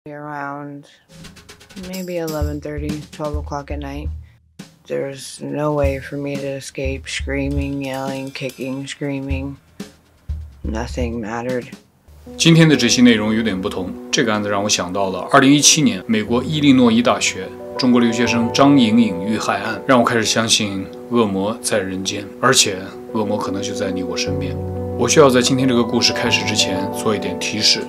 Around maybe 11:30, 12 o'clock at night. There's no way for me to escape screaming, yelling, kicking, screaming. Nothing mattered. 今天的这期内容有点不同，这个案子让我想到了2017年美国伊利诺伊大学中国留学生张莹莹遇害案，让我开始相信恶魔在人间，而且恶魔可能就在你我身边。我需要在今天这个故事开始之前做一点提示。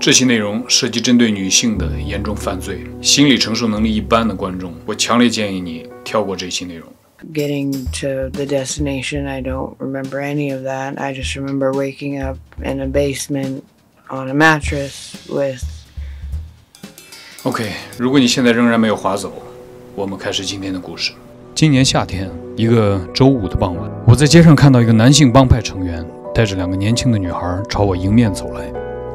这期内容涉及针对女性的严重犯罪，心理承受能力一般的观众，我强烈建议你跳过这期内容。Getting to the destination, I don't remember any of that. I just remember waking up in a basement on a mattress with... OK， 如果你现在仍然没有划走，我们开始今天的故事。今年夏天，一个周五的傍晚，我在街上看到一个男性帮派成员带着2个年轻的女孩朝我迎面走来。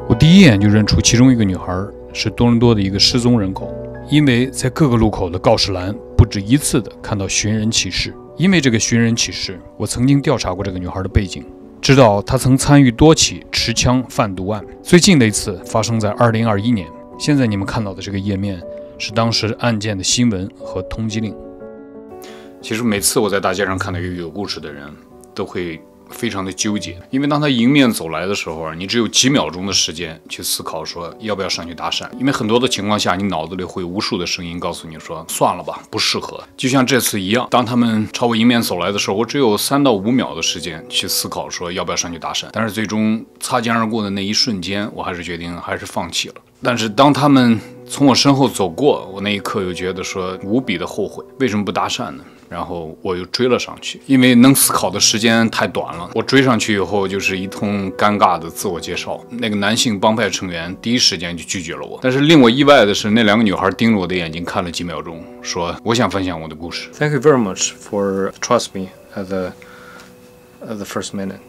我第一眼就认出其中一个女孩是多伦多的一个失踪人口，因为在各个路口的告示栏不止一次的看到寻人启事。因为这个寻人启事，我曾经调查过这个女孩的背景，知道她曾参与多起持枪贩毒案，最近的一次发生在2021年。现在你们看到的这个页面是当时案件的新闻和通缉令。其实每次我在大街上看到一个有故事的人，都会非常的纠结，因为当他迎面走来的时候，你只有几秒钟的时间去思考说要不要上去搭讪，因为很多的情况下，你脑子里会有无数的声音告诉你说算了吧，不适合。就像这次一样，当他们朝我迎面走来的时候，我只有3到5秒的时间去思考说要不要上去搭讪，但是最终擦肩而过的那一瞬间，我还是决定还是放弃了。但是当他们从我身后走过，我那一刻又觉得说无比的后悔，为什么不搭讪呢？然后我又追了上去，因为能思考的时间太短了。我追上去以后就是一通尴尬的自我介绍，那个男性帮派成员第一时间就拒绝了我。但是令我意外的是，那2个女孩盯着我的眼睛看了几秒钟，说我想分享我的故事。 Thank you very much for trust me at the first minute.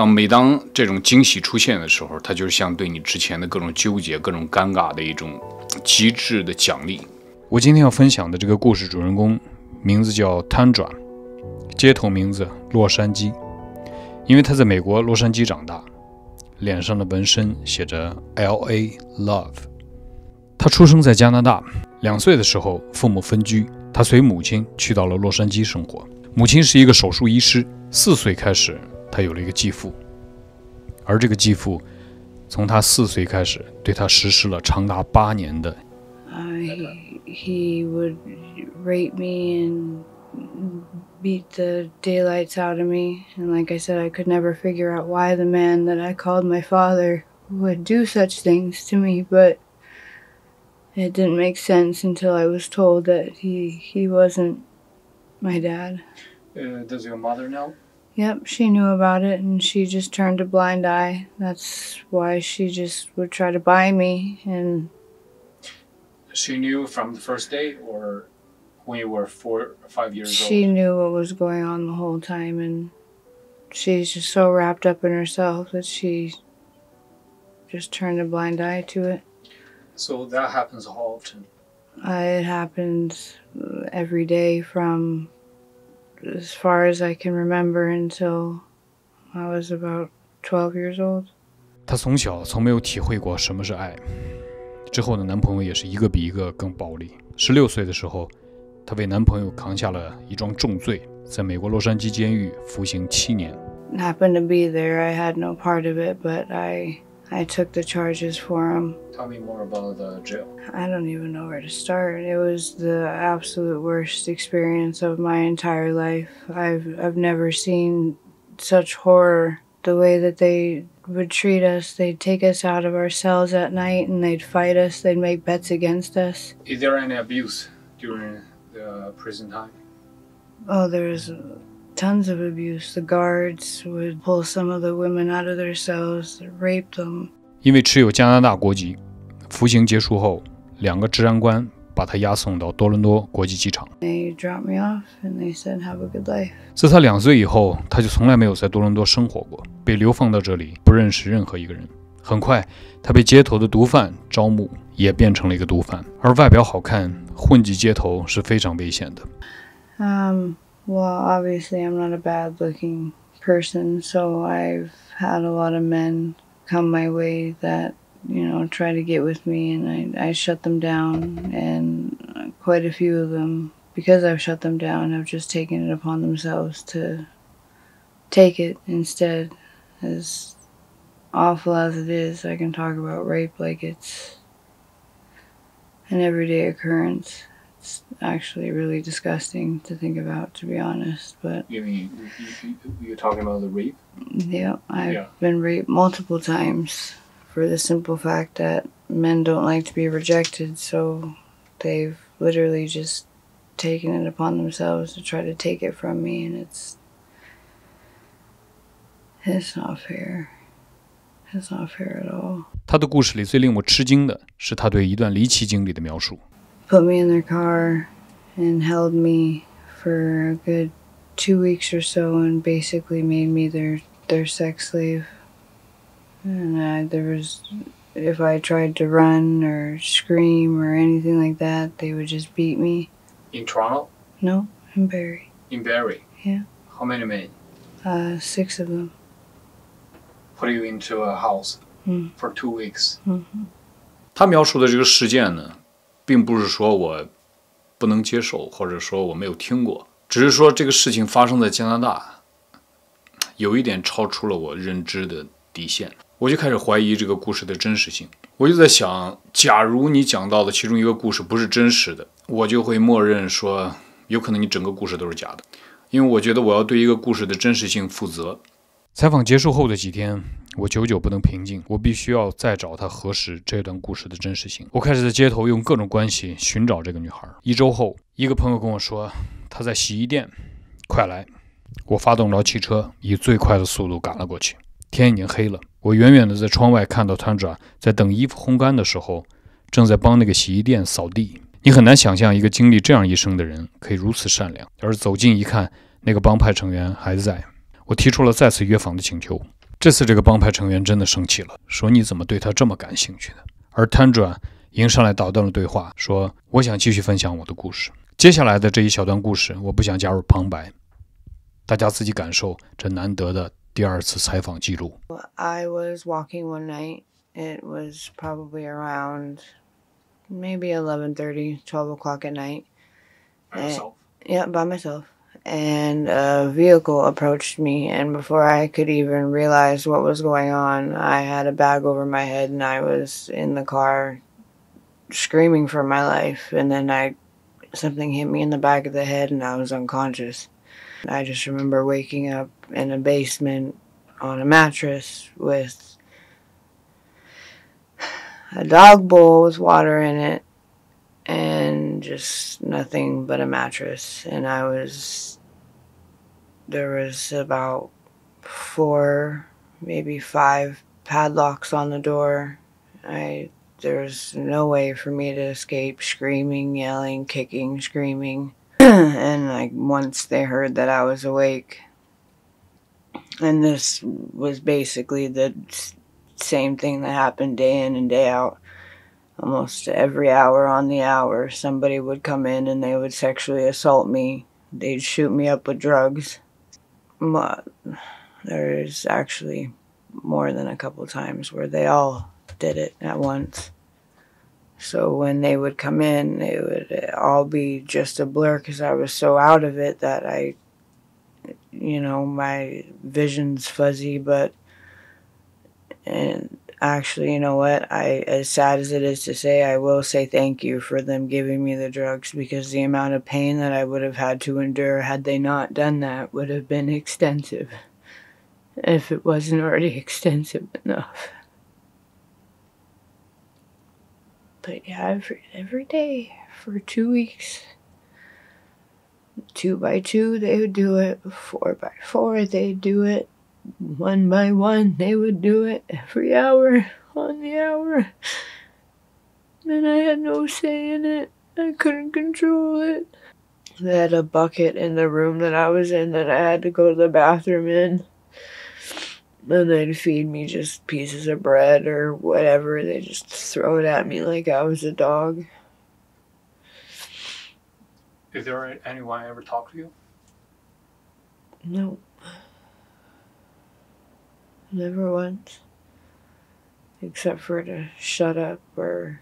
每当这种惊喜出现的时候，它就是像对你之前的各种纠结、各种尴尬的一种极致的奖励。我今天要分享的这个故事主人公名字叫 Tundra， 街头名字洛杉矶，因为他在美国洛杉矶长大，脸上的纹身写着 LA Love。 他出生在加拿大，2岁的时候父母分居，他随母亲去到了洛杉矶生活。母亲是一个手术医师，4岁开始他有了一个继父，而这个继父从他4岁开始对他实施了长达8年的He would rape me and beat the daylights out of me. And like I said, I could never figure out why the man that I called my father would do such things to me. But it didn't make sense until I was told that he wasn't my dad. Does your mother know? Yep, she knew about it and she just turned a blind eye. That's why she just would try to buy me. And She knew from the first day, or when you were 4 or 5 years old? She knew what was going on the whole time, and she's just so wrapped up in herself that she just turned a blind eye to it. So that happens how often? It happens every day from as far as I can remember until I was about 12 years old. 她从小从没有体会过什么是愛。之后的男朋友也是一个比一个更暴力。16岁的时候，她为男朋友扛下了一桩重罪，在美国洛杉矶监狱服刑7年。Happened to be there. I had no part of it, but I took the charges for him. Tell me more about the jail. I don't even know where to start. It was the absolute worst experience of my entire life. I've never seen such horror. The way that they would treat us, they'd take us out of our cells at night and they'd fight us, they'd make bets against us. Is there any abuse during the prison time? Oh, there was tons of abuse. The guards would pull some of the women out of their cells, rape them. 因为持有加拿大国籍，服刑结束后，2个治安官把他押送到多伦多国际机场。They dropped me off and they said, "Have a good life." 自他2岁以后，他就从来没有在多伦多生活过，被流放到这里，不认识任何一个人。很快，他被街头的毒贩招募，也变成了一个毒贩。而外表好看，混迹街头是非常危险的。Well, obviously I'm not a bad-looking person, so I've had a lot of men come my way that try to get with me, and I shut them down, and quite a few of them, because I've shut them down, have just taken it upon themselves to take it instead. As awful as it is, I can talk about rape like it's an everyday occurrence. It's actually really disgusting to think about, to be honest. But You mean you're talking about the rape? yeah, I've been raped multiple times for the simple fact that men don't like to be rejected, so they've literally just taken it upon themselves to try to take it from me, and it's not fair. It's not fair at all. 他的故事里最令我吃惊的是他对一段离奇经历的描述。Put me in their car and held me for a good 2 weeks or so, and basically made me their sex slave. And if I tried to run or scream or anything like that, they would just beat me. In Toronto? No, in Barrie. In Barrie? Yeah. How many men? 6 of them. Put you into a house for 2 weeks. 他描述的这个事件呢，并不是说我不能接受，或者说我没有听过，只是说这个事情发生在加拿大，有一点超出了我认知的底线。我就开始怀疑这个故事的真实性。我就在想，假如你讲到的其中一个故事不是真实的，我就会默认说，有可能你整个故事都是假的，因为我觉得我要对一个故事的真实性负责。采访结束后的几天，我久久不能平静，我必须要再找他核实这段故事的真实性。我开始在街头用各种关系寻找这个女孩。1周后，一个朋友跟我说，她在洗衣店，快来！我发动了汽车，以最快的速度赶了过去。天已经黑了，我远远的在窗外看到 Tundra 在等衣服烘干的时候，正在帮那个洗衣店扫地。你很难想象一个经历这样一生的人可以如此善良，而走近一看，那个帮派成员还在。我提出了再次约访的请求。这次这个帮派成员真的生气了，说你怎么对他这么感兴趣的？而 Tundra 迎上来打断了对话，说我想继续分享我的故事。接下来的这一小段故事，我不想加入旁白，大家自己感受这难得的第2次采访记录。I was walking one night. It was probably around maybe 11:30, 12 o'clock at night. By yourself? Yeah, by myself. And a vehicle approached me, and before I could even realize what was going on, I had a bag over my head, and I was in the car screaming for my life, and then something hit me in the back of the head, and I was unconscious. I just remember waking up in a basement on a mattress with a dog bowl with water in it, and just nothing but a mattress. And there was about 4, maybe 5 padlocks on the door. There was no way for me to escape, screaming, yelling, kicking, screaming. And once they heard that I was awake, and this was basically the same thing that happened day in and day out. Almost every hour on the hour, somebody would come in and they would sexually assault me. They'd shoot me up with drugs. But there's actually more than a couple times where they all did it at once. So when they would come in, it would all be just a blur because I was so out of it that my vision's fuzzy. And actually, you know what? As sad as it is to say, I will say thank you for them giving me the drugs, because the amount of pain that I would have had to endure had they not done that would have been extensive, if it wasn't already extensive enough. But yeah, every day for 2 weeks. 2 by 2, they would do it. 4 by 4, they'd do it. 1 by 1, they would do it. Every hour on the hour. And I had no say in it. I couldn't control it. They had a bucket in the room that I was in that I had to go to the bathroom in. And they'd feed me just pieces of bread or whatever. They just throw it at me like I was a dog. Is there anyone ever talked to you? No. Never once. except for to shut up or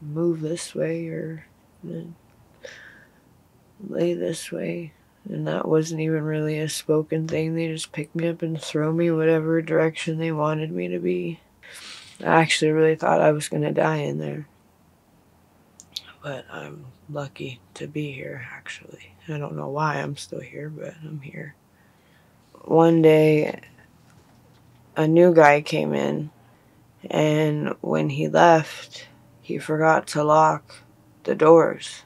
move this way or lay this way. And that wasn't even really a spoken thing. They just picked me up and throw me whatever direction they wanted me to be. I actually really thought I was going to die in there. But I'm lucky to be here, actually. I don't know why I'm still here, but I'm here. One day, a new guy came in, and when he left, he forgot to lock the doors.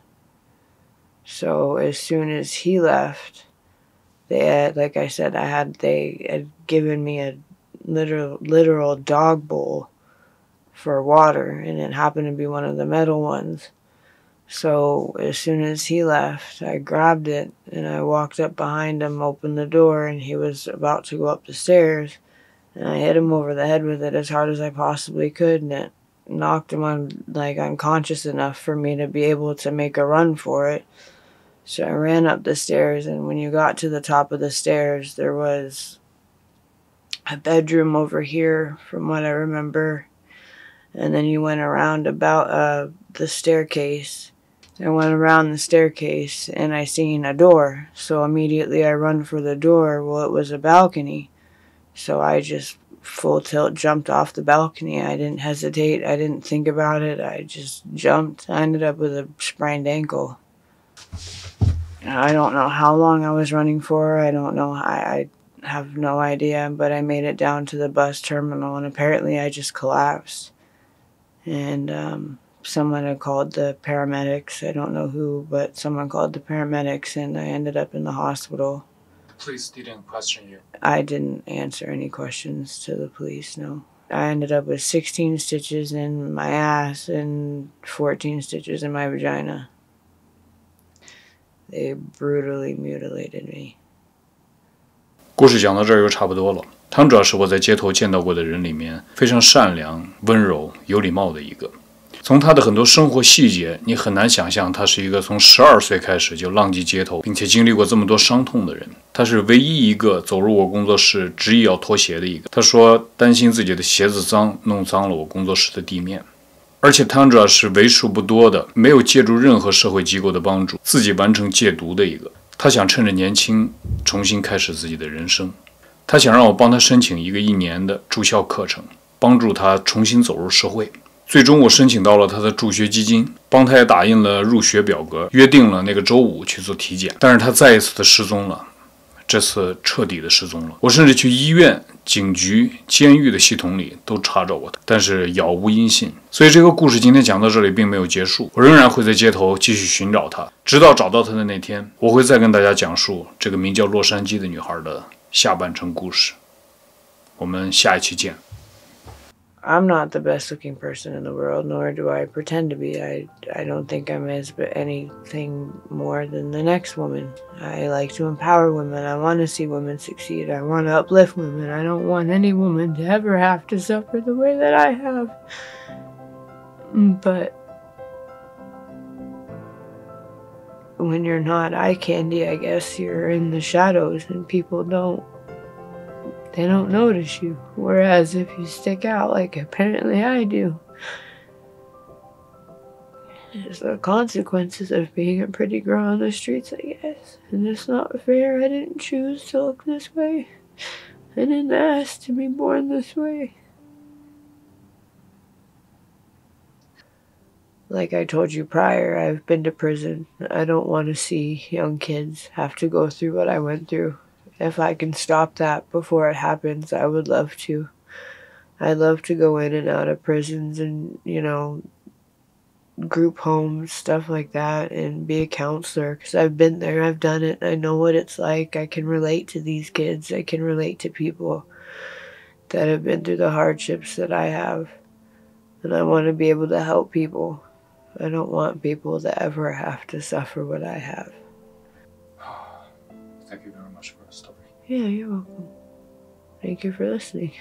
So as soon as he left, they had, like I said, they had given me a literal dog bowl for water, and it happened to be one of the metal ones. So as soon as he left, I grabbed it and I walked up behind him, opened the door, and he was about to go up the stairs, and I hit him over the head with it as hard as I possibly could, and it knocked him unconscious enough for me to be able to make a run for it. So I ran up the stairs, and when you got to the top of the stairs, there was a bedroom over here, from what I remember, and then you went around about the staircase. I went around the staircase, and I seen a door, so immediately I run for the door. Well, it was a balcony, so I just full tilt jumped off the balcony. I didn't hesitate. I didn't think about it. I just jumped. I ended up with a sprained ankle. I don't know how long I was running for. I don't know. I have no idea, but I made it down to the bus terminal, and apparently I just collapsed. And someone had called the paramedics. I don't know who, but someone called the paramedics, and I ended up in the hospital. The police didn't question you? I didn't answer any questions to the police, no. I ended up with 16 stitches in my ass and 14 stitches in my vagina. They brutally mutilated me. 故事讲到这儿就差不多了。Tundra 是我在街头见到过的人里面非常善良、温柔、有礼貌的一个。从他的很多生活细节，你很难想象他是一个从12岁开始就浪迹街头，并且经历过这么多伤痛的人。他是唯一一个走入我工作室执意要脱鞋的一个。他说担心自己的鞋子脏，弄脏了我工作室的地面。而且 Tundra 是为数不多的没有借助任何社会机构的帮助，自己完成戒毒的一个。他想趁着年轻重新开始自己的人生。他想让我帮他申请一个1年的住校课程，帮助他重新走入社会。最终我申请到了他的助学基金，帮他也打印了入学表格，约定了那个周5去做体检。但是他再一次的失踪了，这次彻底的失踪了。我甚至去医院、警局、监狱的系统里都查找过他，但是杳无音信。所以这个故事今天讲到这里并没有结束，我仍然会在街头继续寻找他，直到找到他的那天，我会再跟大家讲述这个名叫洛杉矶的女孩的下半程故事。我们下一期见。I'm not the best looking person in the world, nor do I pretend to be. I don't think I'm anything more than the next woman. I like to empower women. I want to see women succeed. I want to uplift women. I don't want any woman to ever have to suffer the way that I have. But when you're not eye candy, I guess you're in the shadows and people don't notice you. Whereas if you stick out like apparently I do, it's the consequences of being a pretty girl on the streets, I guess. And it's not fair. I didn't choose to look this way. I didn't ask to be born this way. Like I told you prior, I've been to prison. I don't want to see young kids have to go through what I went through. If I can stop that before it happens, I would love to. I love to go in and out of prisons and, group homes, stuff like that, and be a counselor, because I've been there, I've done it, I know what it's like. I can relate to these kids. I can relate to people that have been through the hardships that I have, and I want to be able to help people. I don't want people to ever have to suffer what I have. Thank you very much for the story. Yeah, you're welcome. Thank you for listening.